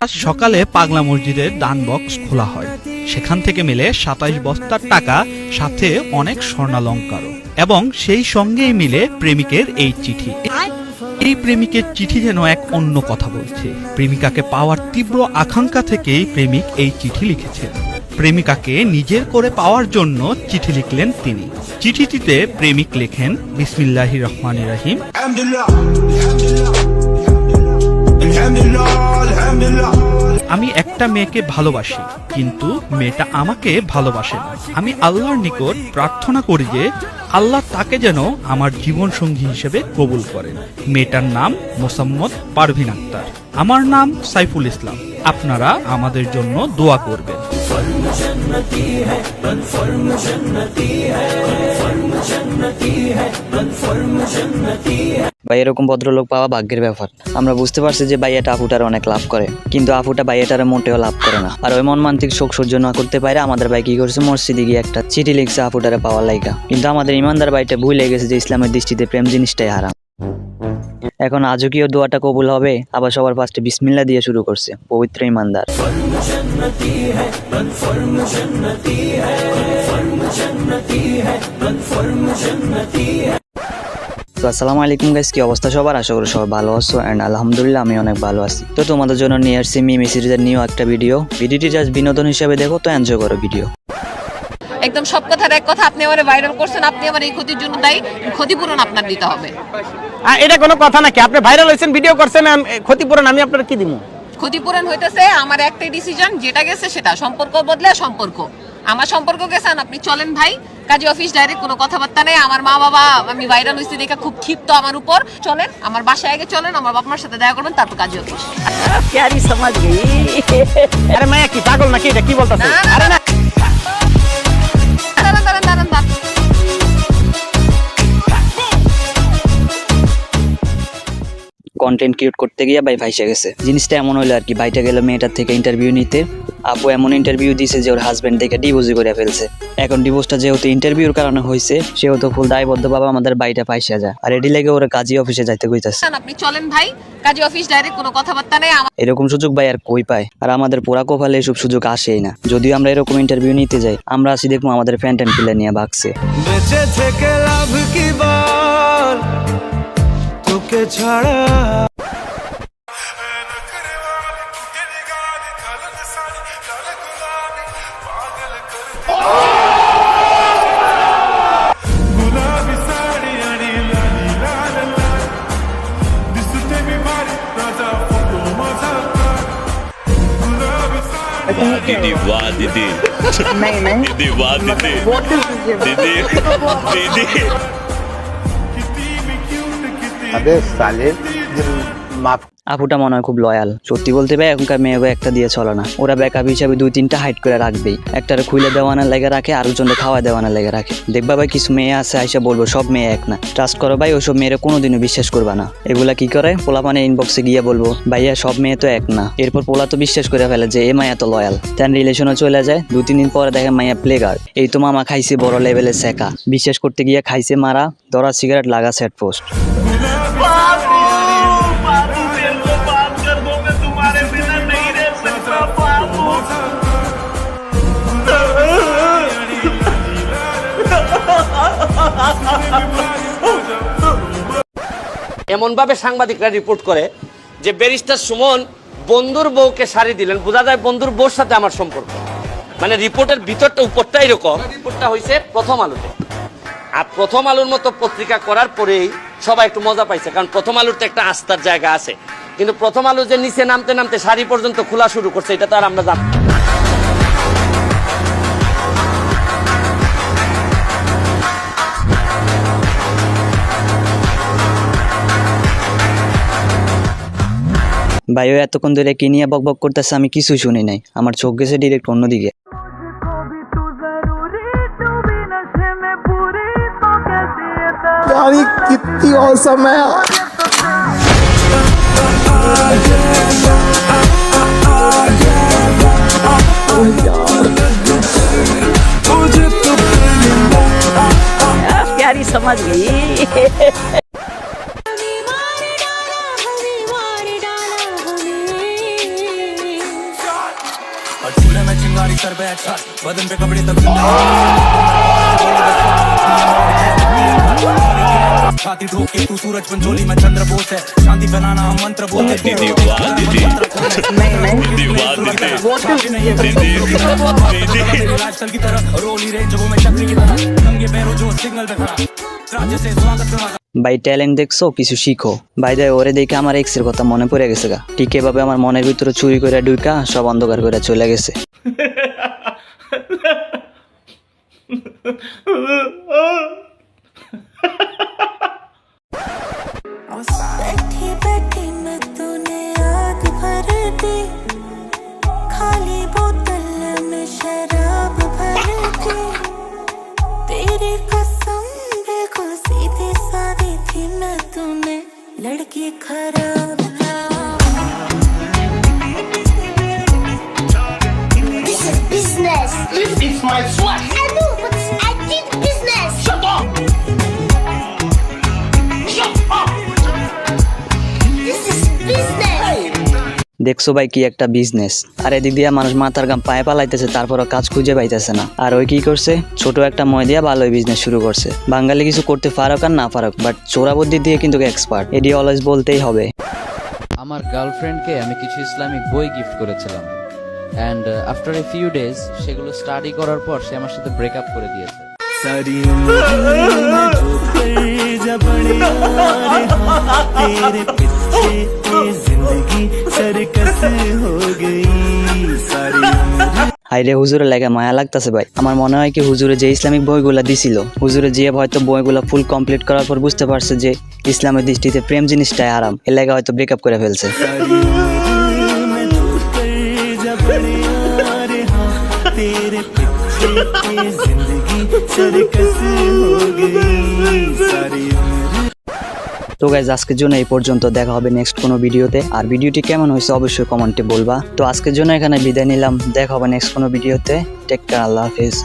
আজ সকালে পাগলা মসজিদের দান বক্স খোলা হয়। সেখান থেকে মেলে ২৭ বস্তার টাকা, সাথে অনেক স্বর্ণালংকারও, এবং সেই সঙ্গেই মিলে প্রেমিকের এই চিঠি। এই প্রেমিকের চিঠি যেন এক অন্য কথা বলছে। প্রেমিকাকে পাওয়ার তীব্র আকাঙ্ক্ষা থেকেই প্রেমিক এই চিঠি লিখেছেন। প্রেমিকাকে নিজের করে পাওয়ার জন্য চিঠি লিখলেন তিনি। চিঠিটিতে প্রেমিক লেখেন, বিসমিল্লাহির রহমানির রহিম। আমি একটা মেয়েকে ভালোবাসি, কিন্তু মেয়েটা আমাকে ভালোবাসে না। আমি আল্লাহর নিকট প্রার্থনা করি যে আল্লাহ তাকে যেন আমার জীবন সঙ্গী হিসেবে কবুল করেন। মেয়েটার নাম মোসাম্মদ পারভিন আক্তার। আমার নাম সাইফুল ইসলাম। আপনারা আমাদের জন্য দোয়া করবেন। ভাই এরকম ভদ্রলোক পাওয়া ভাগ্যের ব্যাপার। আমরা বুঝতে পারছি যে ভাইয়াটা আপুটার অনেক লাভ করে, কিন্তু আপুটা ভাইয়াটার মোটেও লাভ করে না। আর ওই মনমান্তিক শোক সহ্য না করতে পারে আমাদের ভাই কি করছে, মসজিদে গিয়ে একটা চিঠি লিখছে আপুটারে পাওয়ার লাইগা। কিন্তু আমাদের ইমানদার ভাইটা ভুলে গেছে যে ইসলামের দৃষ্টিতে প্রেম জিনিসটাই হারাম। এখন আজও কি দোয়াটা কবুল হবে? আবার সবার ফার্স্টে বিসমিল্লাহ দিয়ে শুরু করছে পবিত্র ইমানদার। তো আসসালামু আলাইকুম গাইস, কি অবস্থা সবার? আশা করি সবাই ভালো আছো। এন্ড আলহামদুলিল্লাহ আমি অনেক ভালো আছি। তো তোমাদের জন্য নিয়ে আসছি মিমি সিরিজের নিউ একটা ভিডিওটি জাস্ট বিনোদন হিসেবে দেখো, তো এনজয় করো ভিডিও। একদম সব কথার এক কথা, আপনি আমারে ভাইরাল করছেন, আপনি আমার এই ক্ষতির জন্য দায়ী, ক্ষতিপূরণ আপনার দিতে হবে। এটা কোনো কথা নাকি? আপনি ভাইরাল হয়েছেন, ভিডিও করছেন, ক্ষতিপূরণ আমি আপনার কি দিব? ক্ষতিপূরণ হইতেছে আমার একটাই ডিসিশন, যেটা গেছে সেটা। সম্পর্ক বদলে সম্পর্ক, আমার সম্পর্ক গেছে, আপনি চলেন ভাই কাজী অফিস ডাইরেক্ট, কোনো কথাবার্তা নেই। আমার মা বাবা আমি ভাইরাল হয়েছি দেখে খুব ক্ষিপ্ত আমার উপর। চলেন আমার বাসায় আগে চলেন, আমার বাপ মার সাথে দেখা করবেন, তারপর কাজী অফিস। প্যারি সমাজ গই। আরে মায়া কি পাগল নাকি? এটা কি বলতাছে? আরে না কন্টেন্ট ক্রিয়েট করতে গিয়ে ভাই ফাইসে গেছে। জিনিসটা এমন হলো আর কি, ভাইটা গেল মেয়েটার থেকে ইন্টারভিউ নিতে। আপু এমন ইন্টারভিউ দিছে যে ওর হাজবেন্ড দেখে ডিভোর্সই করে ফেলছে। এখন ডিভোর্সটা যেহেতু ইন্টারভিউর কারণে হয়েছে, সেহেতু ফুল দায়বদ্ধ ভাবে আমাদের বাইটা ফাইসে যায়। আর এডি লেগে ওরা কাজী অফিসে যাইতে কইতাছে। আপনি চলেন ভাই কাজী অফিস ডাইরেক্ট, কোনো কথাবার্তা নেই। এরকম সুযোগ ভাই আর কই পায়? আর আমাদের পোড়া কপালে এসব সুযোগ আসেই না। যদিও আমরা এরকম ইন্টারভিউ নিতে যাই, আমরা আসি দেখবো আমাদের ফ্যান্ট অ্যান্ড পিলে নিয়ে ভাগছে। বেঁচে থেকে লাভ কি বল, তোকে ছাড়া दीदी वाह दीदी, नहीं दीदी वाह दीदी, दीदी दीदी। अबे साले माफ। আপুটা মনে হয় খুব লয়াল। সত্যি বলতে ভাই এখনকার মেয়েকে একটা দিয়ে চলে না। ওরা ব্যাকআপ হিসাবে 2-3টা হাইড করে রাখবেই। একটারে খুলে দেওয়ানোর লেগে রাখে, আরেকজনকে খাওয়া দেওয়ানোর লেগে রাখে। দেখবা ভাই কিছু মেয়ে আছে আইসা বলবো সব মেয়ে এক না। ট্রাস্ট করো ভাই, ওইসব মেয়েরা কোনোদিনও বিশ্বাস করবা না। এগুলা কি করে, পোলা মানে ইনবক্সে গিয়ে বলবো ভাইয়া সব মেয়ে তো এক না। এরপর পোলা তো বিশ্বাস করে ফেলে যে এ মায়া তো লয়াল। তেন রিলেশনে চলে যায়। 2-3 দিন পরে দেখে মাইয়া প্লেগার। এই তো মামা খাইছে বড় লেভেলের শেখা। বিশ্বাস করতে গিয়ে খাইছে মারা, ধরা সিগারেট লাগা সেট পোস্ট। এমন ভাবে সাংবাদিকরা রিপোর্ট করে যে ব্যারিস্টার সুমন বন্ধুর বউকে শাড়ি দিলেন, বোঝা যায় বন্ধুর বউর সাথে আমার সম্পর্ক। মানে রিপোর্টের ভিতরটা উপরটা এরকম। রিপোর্টটা হয়েছে প্রথম আলোতে। আর প্রথম আলোর মতো পত্রিকা করার পরেই সবাই একটু মজা পাইছে, কারণ প্রথম আলোর তো একটা আস্থার জায়গা আছে। কিন্তু প্রথম আলো যে নিচে নামতে নামতে শাড়ি পর্যন্ত খোলা শুরু করছে, এটা তো আর আমরা জানি। ভাইও এতক্ষণ ধরে কি নিয়ে বকবক করতেছে আমি কিছুই শুনি নাই। আমার চোখ গেছে ডিরেক্ট অন্যদিকে। यानी कितनी औसम है। प्यारी समझ गई। तुम्हारी सर पे अच्छा बदन पे कपड़े तक छाती ठोक के तू सूरज पंचोली में चंद्र बोस है शांति फैलाना हम मंत्र बोलते दीदी वाह दीदी दीदी वाह दीदी दीदी आजकल की तरह रोली रेंज वो मैं शक्ति की तरह नंगे पैरों जो सिग्नल पे खड़ा राज्य से स्वागत करना ভাই ট্যালেন্ট দেখছো, কিছু শিখো ভাই। দেয় ওরে দেখে আমার এক্সের কথা মনে পড়ে গেছে গা। ঠিক এভাবে আমার মনের ভিতরে চুরি করে ঢুকা সব অন্ধকার করে চলে গেছে। बैठी बैठी मैं तूने आग भर दी खाली बोतल में शराब भर दी तेरी कसम बिल्कुल सीधी सादी थी मैं तूने लड़की खराब This is business. This is my sweat. I know, but I did business. Shut up. Shut up. This is business. দেখছো ভাই কি একটা বিজনেস। আর এদিক দিয়া মানুষ মাথার গাম পায়ে পালাইতেছে, তারপরও কাজ খুঁজে পাইতেছে না। আর ওই কি করছে, ছোট একটা মই দিয়া ভালোই বিজনেস শুরু করছে। বাঙালি কিছু করতে পারুক আর না পারুক, বাট চোরা বুদ্ধি দিয়ে কিন্তু এক্সপার্ট, এটি অলওয়েজ বলতেই হবে। আমার গার্লফ্রেন্ডকে আমি কিছু ইসলামিক বই গিফট করেছিলাম, and after a few days সেগুলো স্টাডি করার পর সে আমার সাথে ব্রেকআপ করে দিয়েছে। सारी उम्र में जो कर जबड़े यार हाँ, तेरे पीछे ये जिंदगी सर्कस हो गई सारी उम्र। হাইরে হুজুরে লাগে মায়া লাগতেছে ভাই। আমার মনে হয় কি হুজুরে যে ইসলামিক বইগুলা দিছিল, হুজুরে যে হয়তো বইগুলা ফুল কমপ্লিট করার পর বুঝতে পারছে যে ইসলামের দৃষ্টিতে প্রেম জিনিসটাই হারাম, এর লাগে হয়তো ব্রেকআপ করে ফেলছে। सारी उम्र में जो कर जबड़े यार हाँ, तेरे पीछे ये जिंदगी सर्कस हो गई सारी उम्र। তো গাইজ আজকের জন্য এই পর্যন্ত, দেখা হবে নেক্সট কোনো ভিডিওতে। আর ভিডিওটি কেমন হয়েছে অবশ্যই কমেন্টে বলবা। তো আজকের জন্য এখানে বিদায় নিলাম, দেখা হবে নেক্সট কোনো ভিডিওতে। টেক কেয়ার, আল্লাহ হাফেজ।